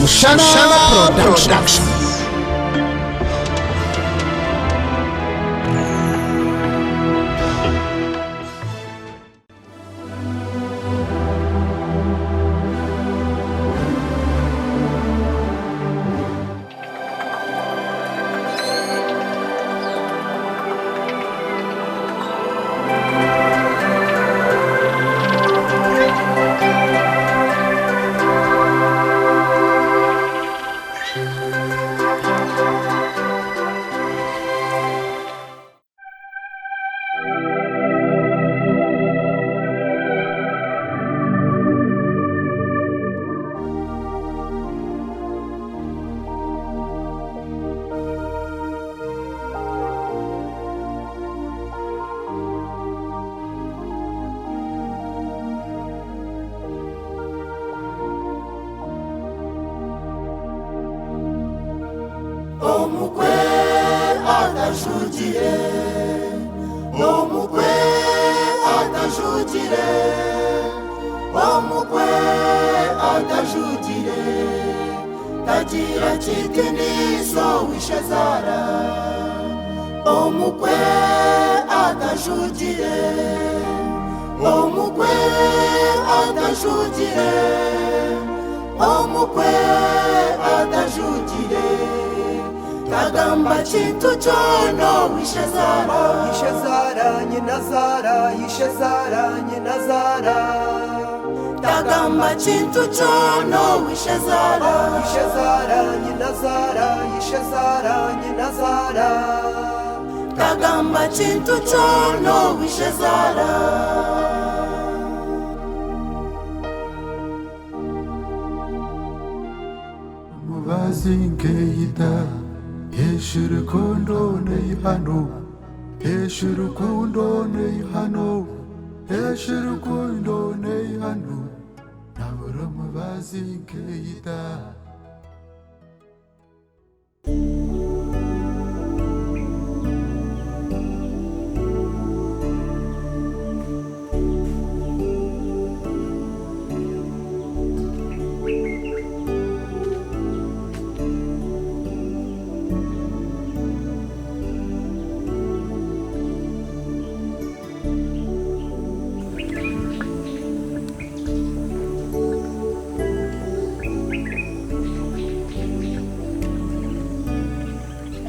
Mushana Production. Omukwe atajugire, omukwe atajugire, omukwe atajugire, tagira kitiniso wishazara. Omukwe atajugire, omukwe atajugire, omukwe atajugire. Kagamba chintu chono wishazara, Yishazara nyinazara, Yishazara nyinazara. Kagamba chintu chono wishazara, Yishazara nyinazara, Yishazara nyinazara. Kagamba chintu chono wishazara. Mubazingeita Yeshurukundo neihano, Yeshurukundo neihano, Yeshurukundo neihano, Nabura mubazingeita.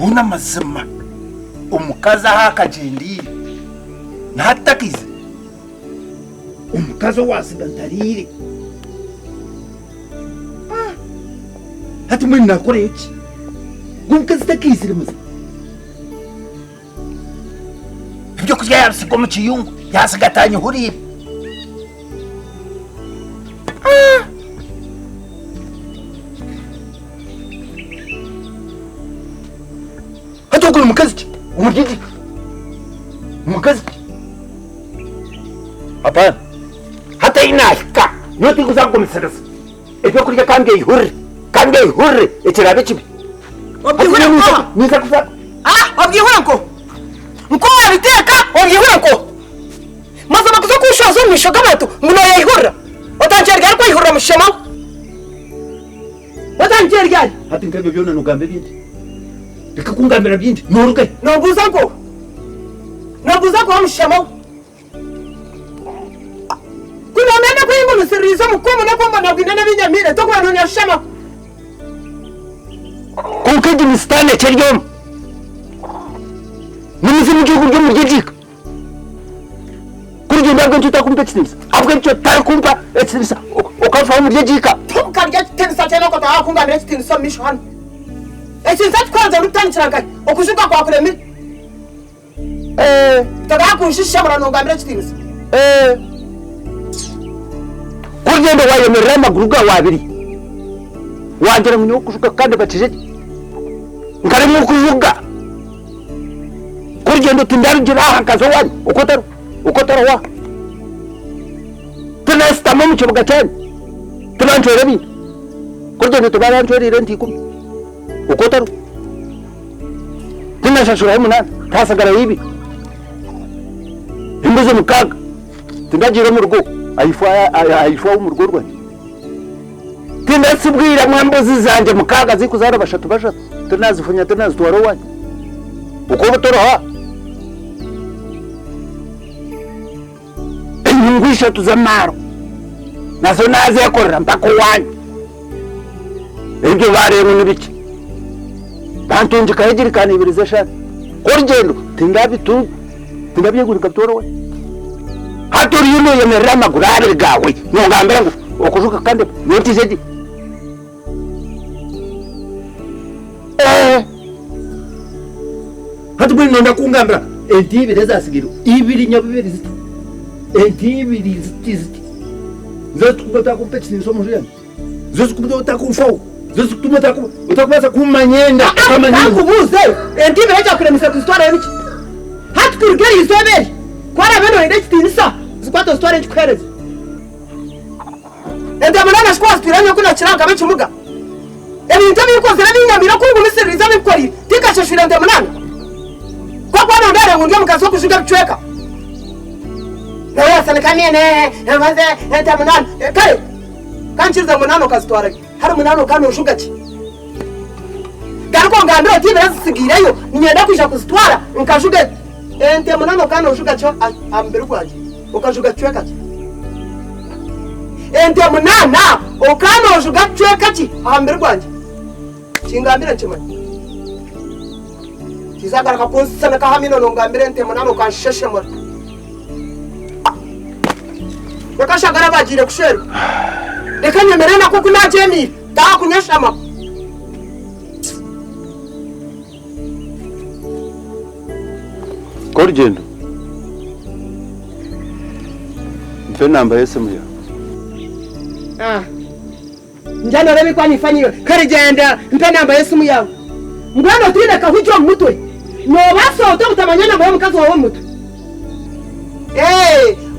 Una mazima omukazi ahakagendire natakize omukazi owasigantarire hati mwe nakora iki omukazi takizire muze ibyo kurya yabisiga mu kiyungu yasigatanye hurire Hatogura umukazi umugigi umukazi apana hata inashika noti kuzagumisereza ibyo kurya kandi ihurre ekirabe kibi Obyihura ko niza kuza obyihura ko nko wabiteka obyihura ko maze bakuzo kushoza mishoga bato muno yihura otangerga ariko yihura mushema otangerga hati ngabyo byona nugambe bindi reka kungambira bindi noruke nobuza ko mushema kuna mena ko ingo nusirizo mukomo na kwamba nabwinana binyamire to kwa none shema kunkedi mistane cyeryo nimizi mu gihugu ry'umugigika kuri genda ngo tutakumpa kitisa abwe cyo takumpa etisa ukafa mu gigika tukarya tenisa cyane ko takungamira tenisa misho hano ekintu kwanza rutangira okushuka kwa kuremi tagakunshisha murano ngamira tenisa kugenda wayemerera amaguru ga wabiri wangera mu kushuka kandi batije ngare mu kuvuga kugenda tundarugira hakazo wani ukotaro wa tunasta mu kibuga cyane tunanjore bi kugenda tubaranjore renti ikumi ukotaro tunashashura umunani tasagara yibi imbuze mukaga tundagira mu rugo ayifwa mu rugo rwanjye tinasibwira mwambuzi zanje mukaga zikuzara bashatu tunazifunya tunazitwara wanyu uko butoroha inyungu 3 z'amaro nazo nazekorera mpaka wanyu ibyo baremwe n'ibiki bantunje kayigirikana 2 z'eshatu korugendo tindabyegurika butoroha hatori yuno yemerera amagurare gawe nongambera ngo okujuka kandi notizeji hatu buri nonda kungambira enti ibiri zasigiro ibiri nyabibiri ziti enti ibiri ziti zote kubata kumpetsi niso mujeni zote kubata kumfau zote kubata utakubaza kumanyenda kama nini kubuze enti ibiri cyo kuremisa kustwara y'ibiki hatu kurugeri izoberi kwara beno inde kitinisa zikwato stwara y'ikwereze enti amanana skwas tiranye kuna kiranga bekimuga ebintu bikoze n'ingamira kungu misiriza bikori tikashashira enti amanana kwa bwana ndare ngo mukazo kushinga bicweka nawe sanakanye ne maze enti amanana kare kanchiriza munano kastwara hari munano kano ushugaki gariko ngambira tibera zisigireyo nyenda kwisha kustwara nkashuga enti amanana kano ushugacho ambere kwaje ukashuga cweka enti amanana okano ushuga cweka ki ambere kwaje chingambira chimani kizagara kaponsa ka hamino nongambira enti amanana kansheshe mara bakashagara bajire kusheru reka nyemerena ko kunajeni ta kunyashama korugendo mfe namba yesimu yawe njano rebi kwa nifanyiwe karigenda mpe namba yesimu yawe ngwano twireka hujyo mutwe no baso utamanyana mu mukazi wawe mutwe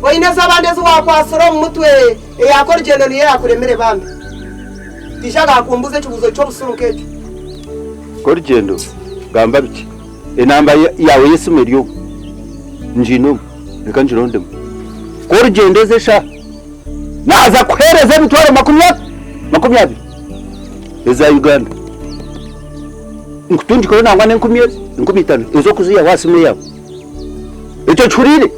oineza bandezi wakwasoro mutwe yakorugendo niye yakuremere bambe tishaga kumbuze kibuzo cyo busurukeje korugendo gamba biki enamba yawe yesimu eriyo njino reka njirondemo korugendo zesha naza kuhereza bitwaro 20 eza Uganda nkutundi ko nangwa ne 15 ezo kuziya wasimu yawe icyo churire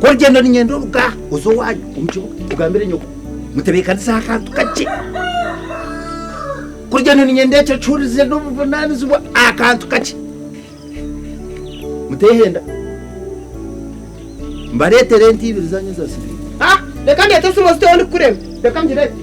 korugendo ni nyendo ruga uzo wanyu umchibuka ugambire nyoko mutebeka nsaka tukache korugendo ni nyende cyo churize no bunani zuba akantu kache mutehenda mbarete renti ibiri zanye zasiri reka ndete simo sitoni kurema reka njirete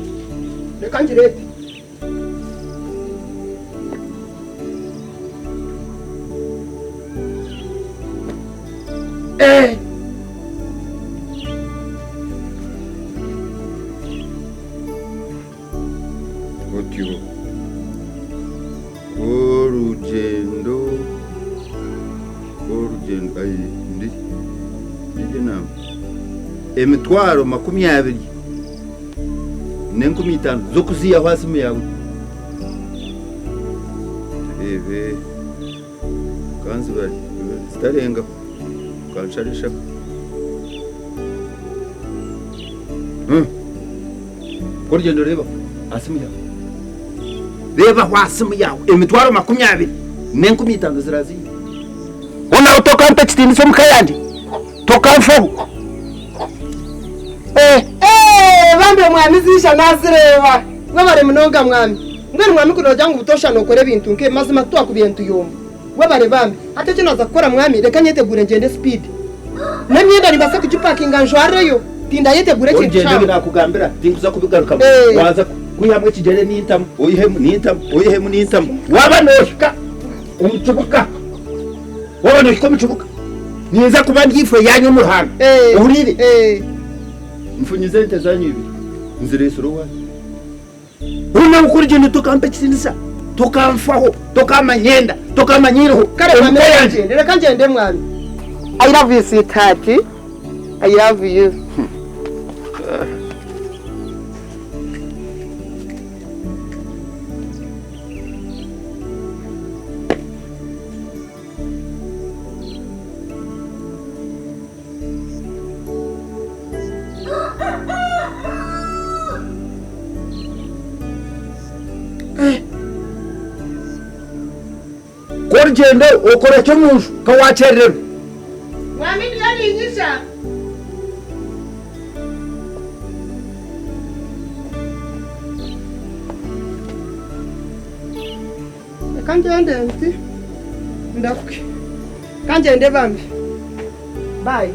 otyo orugendo ayi ndi nama emitwaro 20 ne15 zo kuziya hasimu yawe kanzi bari zitarenga kansharisha korugendo reba hasimu yawe reba hasimu yawe emitwaro 20 ne15 ziraziye ona utokampe chitini so mukayandi tokamfo bambe mwamizisha nazireba wabare munonga mwami ngwene mwami kunoja ngo butosha nokore bintu nke mazima twa ku bintu yomba wabare bambe ate kino za gukora mwami reka nyetegure ngende speed namyenda nibasa kucipakinga njwareyo tinda yetegure kintu ngende binakugambira tinguza kubigaruka waza kuyihamwe kigere n'intamu oyihemu n'intamu wabanoshika umucubuka wabanoshika umucubuka niza kuba ndifwe yanyu muhanga urire mfunyize nte zanyu ibiri nziresuro wa una ukurigendo tokampe kisinisa tokamfaho tokamanyenda tokamanyiriho kare mwami yanje reka ngende mwami I love you sweetheart I love you urugendo ukora cyo mushu kawacererwa mwami ndiyarinyisha kanjende nti ndakuke kanjende bambi bye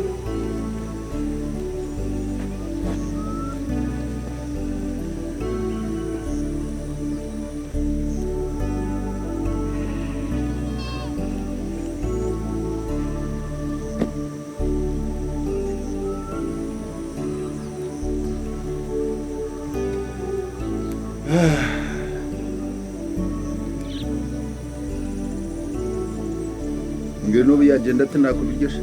ngeno byagenda tinakubigesha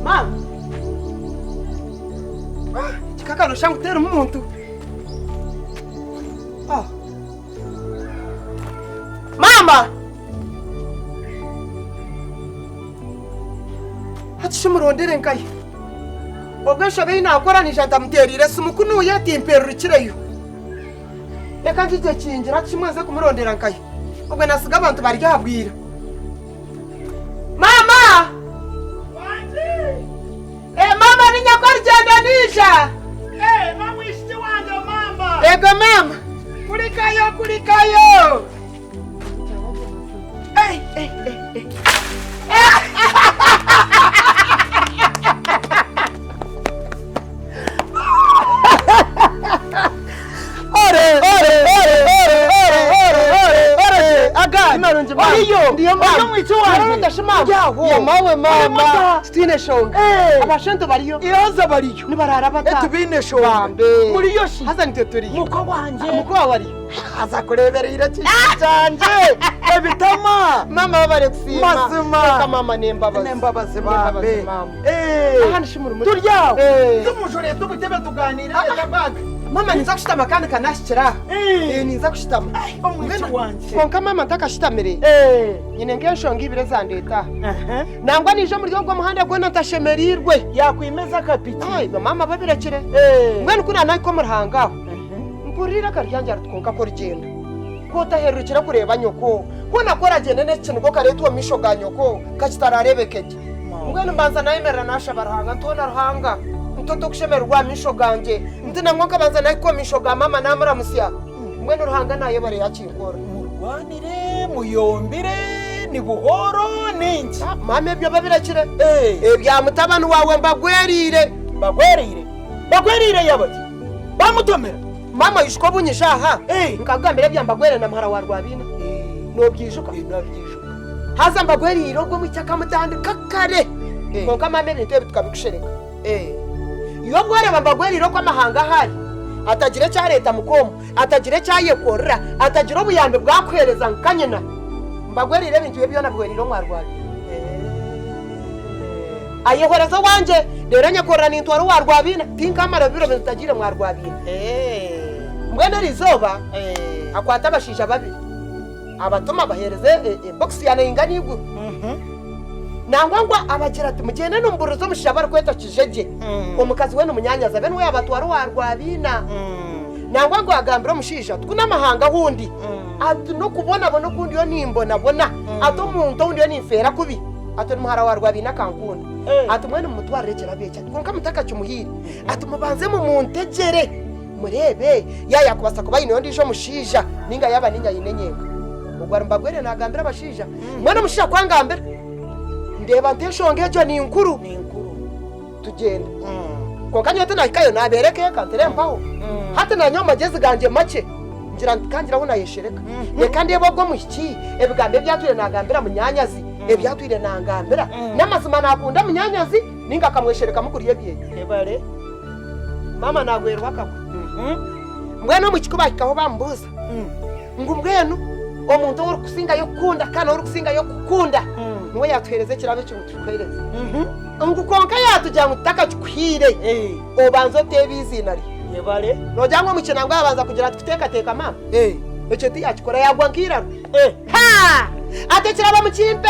mama chikakano shangu tero umuntu mama shumurondere nkaye obwesho beina akoranije ndamuterire sumukunu yatimperukireyo reka njije kingira kimweze kumurondera nkaye ubwo nasiga abantu bari habwira mama mama ni nyakora gendanisha mama ishiti wanjye mama ego mama kurikayo ndiyo mama stine shonga abashento bariyo iyoza bariyo nibarara bata etubine shonga muri yoshi haza nteturiye muko wanje muko wariyo haza kureberera cyanje ebitama mama bare kusima masuma mama nembabaze bambe ahandi shimuru turyaho tumujore tubutebe tuganira baga mama niza kushitama kandi kanashikira niza kushitama omwezi wanje konka mama ntakashitamire nyine ngeshonga ibire zandeta nangwa nije muri ryo muhanda gwe natashemerirwe yakwimeza kapiti mama babirekire mwene kuna nako murhangaho mpurira karyanje arutkonka ko rigenda ko taherukira kureba nyoko ko nakora gene nekintu ko karetwa mishoga nyoko kakitararebekeje mwene mbanza nayemerera nasha barhanga ntona ruhanga mtoto kushemerwa misho ganje ndina mwaka banza nako misho ga mama namura musya mwene ruhanga nayo bare yakingora murwanire muyombire ni buhoro ninki mama ebyo babirakire ebya mutabanu wawe mbagwerire yabati bamutomera mama yishko bunyishaha nkagambira bya mbagwere na mhara wa rwabina no byishuka haza mbagwerire ubwo mucyaka mutandika kare konka mama ebintu tukabikushireka iyo gware bambagweriro kwa mahanga hari atagire cya leta mukomo atagire cyayekora atagire ubuyambe bwakwereza nkanyena mbagwerire bintu byo nabweriro mwarwari ayehoreza wanje rero nyakora n'intwaro warwabina tinkamara biro bitagire mwarwabina mwene rizoba akwata abashisha babiri abatuma bahereze box ya nenganiguru nangwangwa abagira ati mugende numburuzo mushaba rkweta kijeje umukazi we n'umunyanyaza bene we abatwara warwabina nangwangwa agambira mushisha tukuna mahanga hundi ati no kubona bono kundi yo nimbona bona ato muntu undi yo nifera kubi ato muhara warwabina kankunda ati mwene mutware kirabecha konka mutaka cyumuhiri ati mubanze mu muntegere murebe yaya kubasa kuba ino ndisho mushisha ninga yaba ninga yinenyenga ubwo mbagwere nagambira abashisha mwene mushisha kwangambira ndeba nteshonge ejo ni inkuru tugenda konka nyote nakayo nabereke kantere mpaho hata na nyoma jezi ganje make ngira kangira ho nayeshereka reka ndebo bwo muhiki ebigambe byatwire nagambira munyanyazi ebyatwire nangambira namazima nakunda munyanyazi ninga kamweshereka mukuriye biye ebare mama nagwerwa kako mwene mukikuba kikaho bambuza ngumbwenu omuntu uri kusinga yo kunda kana uri kusinga yo kukunda niwe yatwereze kirabe cyo tukwereze ngukonka yatujya mutaka cyuhire obanzo tebizinari yebare nojangwa mukina ngo abanza kugira tuteka teka mama ecyo ti yakikora yagwa nkira ha atekera bamukimpe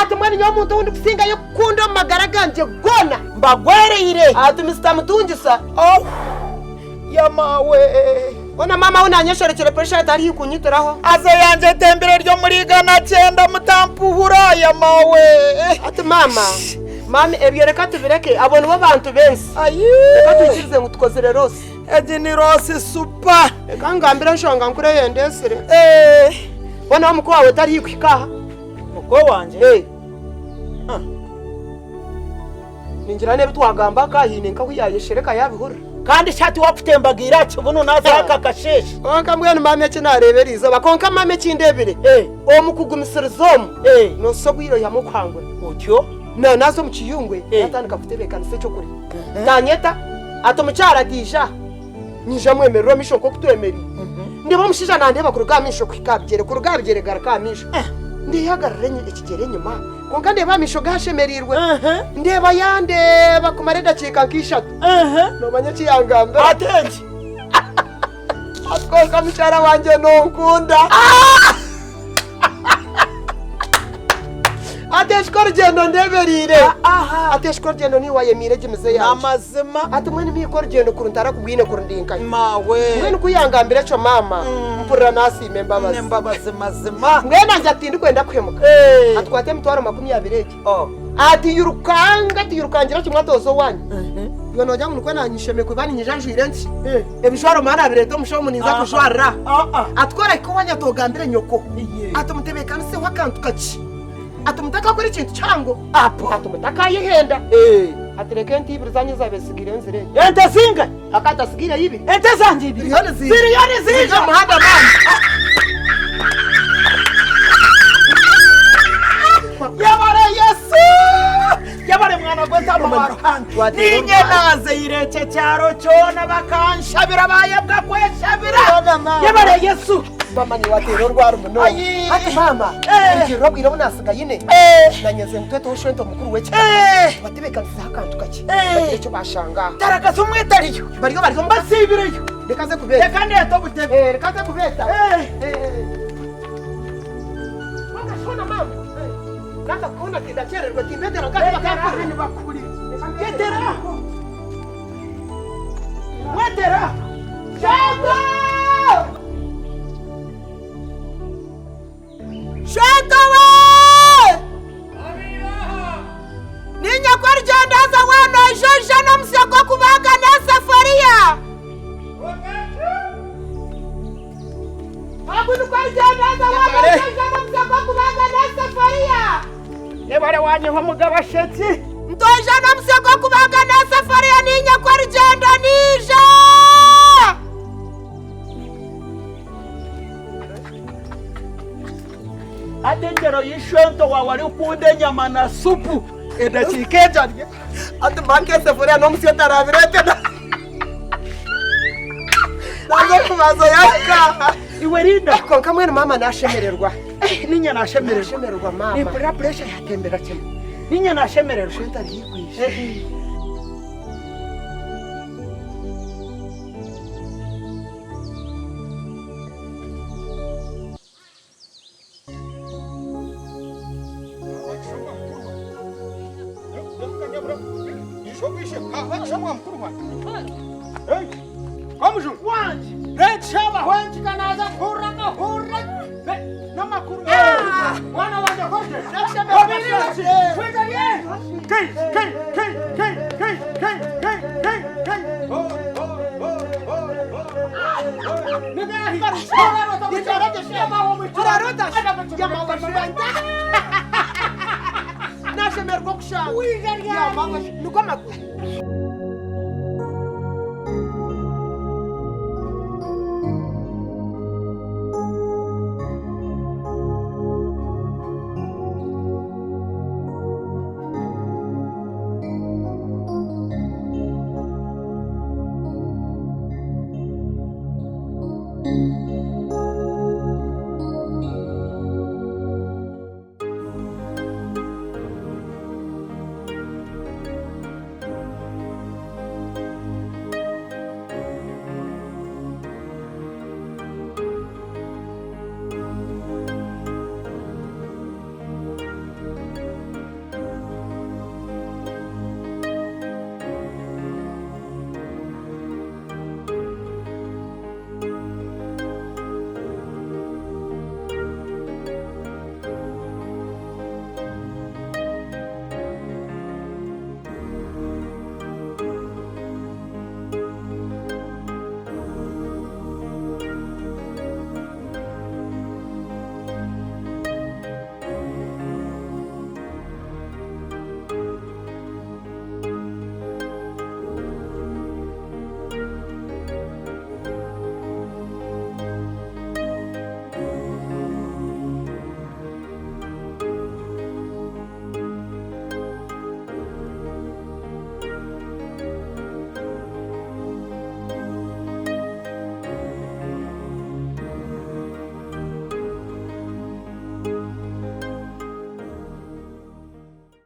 ati mwana nyo muntu wundi kusinga yo kundo magara ganje gona mbagwereyire ati Mr. Mutungisa yamawe ona mama unanyesherekere pressure atari kunyitiraho aze yanje tembere ryo muri gana 9 mutampuhura yamawe ati mami ebyo reka tubireke abone bo bantu bensi reka tukirize ngo tukozere rose eji ni rose super reka ngambira nshonga nkure yendesere bona wa mukwa wawe tari kwikaha muko wanje ninjira nebe twagamba kahine nka kuyayeshereka yabihura kandi shati waputembagira kibuno naza akakasheshe onka mbwene mame kinareberiza bakonka mame kindebere omukugumisirizomu no sobwiro yamukwangwe utyo nazo mukiyungwe yatandika kutebekana se cyokuri tanyeta atomucyara tisha nije mwemerero misho ko kutwemeri ndeba mushija nandeba kurugamisho kwikabyere kurugabyere garakamisho ndihagarare ikigere nyuma konka ndeba misho gashemerirwe ndeba yandeba kumareda cika nkishatu no manyakiyangamba atenje akonka mucyara wanje no nkunda ateshko rugendo ndeberire ateshko rugendo ni wayemire gimize ya amazima ati mwene mi ko rugendo kuruntara kubwine kurundinka mawe mwene kuyangambira cyo mama mpura nasi membabazi mazima mwene anje atindi kwenda kwemuka atwate mutwaro 20 ati yurukangira kimwe atozo wanyu yo nojya ngo kwena nyisheme kubani nyijanjire nti ebishwaro mana bireto musho muniza kushwara atwara ko wanya togambire nyoko atumutebekana se wakantu kachi atumutaka kuri kintu cyango atumutaka yihenda atereke ntibiri zanyu zabesigire nzire ente zinga akata sigire yibi ente zanje ibi siriyoni zinga muhanda mama yabare Yesu yabare mwana gweta mama ninye naze ireke cyaro cyona bakanshabira bayebwa kweshabira yabare Yesu mama ni watero rwaro muno ati mama ngiro bwira bunasiga yine nanyeze mutete ushento mukuru weke batebeka nsakantu kake cyo bashanga tarakaza umwetariyo bariyo mbasibireyo rekaze kubeta reka ndeto butebe rekaze kubeta mama shona mama kaka kuna kidachererwa timbetera kaka bakakuri ni bakuri ketera wetera Shago Shatowe! Ninya kwa rjandaza wana ishoja na msako kubaga na safaria. Abunu kwa rjandaza wana ishoja na msako kubaga na safaria. Ebare wanye homugaba shetsi. Mtoja na msako kubaga na safaria ninya kwa rjanda nisha. Atengero yishwento wawari ukunde nyama na supu edakikeja ati banke safaria no msio tarabirete na nazo kubazo yaka iwerinda konka mwene mama nashemererwa ninya nashemererwa mama ni bra pressure yatembera cyane ninya nashemererwa shweta rikwishe Thank you.